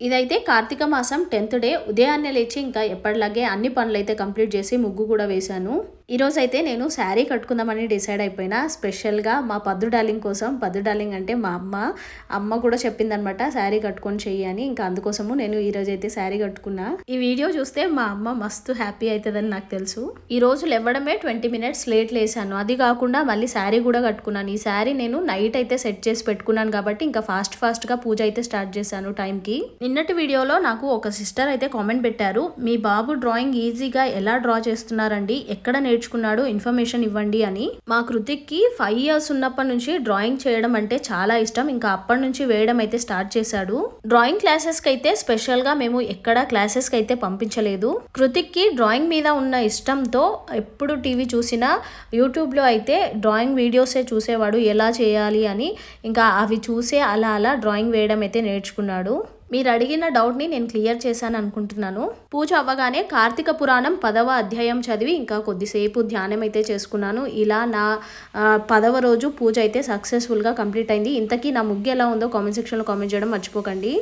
ఇదైతే కార్తీక మాసం 10th day ఉదయాన్నే లేచి ఇంకా ఎప్పటిలాగే అన్ని పనులైతే కంప్లీట్ చేసి ముగ్గు కూడా వేశాను. ఈరోజు అయితే నేను శారీ కట్టుకుందామని డిసైడ్ అయిపోయినా. స్పెషల్గా మా పద్దు డార్లింగ్ కోసం, పద్దు డార్లింగ్ అంటే మా అమ్మ కూడా చెప్పిందనమాట శారీ కట్టుకొని చెయ్యి అని. ఇంకా అందుకోసము నేను ఈరోజు అయితే శారీ కట్టుకున్నా. ఈ వీడియో చూస్తే మా అమ్మ మస్తు హ్యాపీ అవుతుందని నాకు తెలుసు. ఈ రోజు లేవడమే 20 minutes లేట్ లేసాను. అది కాకుండా మళ్ళీ శారీ కూడా కట్టుకున్నాను. ఈ శారీ నేను నైట్ అయితే సెట్ చేసి పెట్టుకున్నాను కాబట్టి ఇంకా ఫాస్ట్గా పూజ అయితే స్టార్ట్ చేశాను టైంకి. నిన్నటి వీడియోలో నాకు ఒక సిస్టర్ అయితే కామెంట్ పెట్టారు, మీ బాబు డ్రాయింగ్ ఈజీగా ఎలా డ్రా చేస్తున్నారండి, ఎక్కడ నేర్చుకున్నాడు, ఇన్ఫర్మేషన్ ఇవ్వండి అని. మా కృతిక్కి 5 years ఉన్నప్పటి నుంచి డ్రాయింగ్ చేయడం అంటే చాలా ఇష్టం. ఇంకా అప్పటి నుంచి వేయడం అయితే స్టార్ట్ చేశాడు. డ్రాయింగ్ క్లాసెస్కి అయితే స్పెషల్గా మేము ఎక్కడ క్లాసెస్కి అయితే పంపించలేదు. కృతిక్కి డ్రాయింగ్ మీద ఉన్న ఇష్టంతో ఎప్పుడు టీవీ చూసినా యూట్యూబ్లో అయితే డ్రాయింగ్ వీడియోసే చూసేవాడు ఎలా చేయాలి అని. ఇంకా అవి చూసే అలా డ్రాయింగ్ వేయడం అయితే నేర్చుకున్నాడు. మీరు అడిగిన డౌట్ని నేను క్లియర్ చేశాను అనుకుంటున్నాను. పూజ అవ్వగానే కార్తీక పురాణం 10వ అధ్యాయం చదివి ఇంకా కొద్దిసేపు ధ్యానం అయితే చేసుకున్నాను. ఇలా నా 10వ రోజు పూజ అయితే సక్సెస్ఫుల్గా కంప్లీట్ అయింది. ఇంతకీ నా ముగ్గు ఎలా ఉందో కామెంట్ సెక్షన్లో కామెంట్ చేయడం మర్చిపోకండి.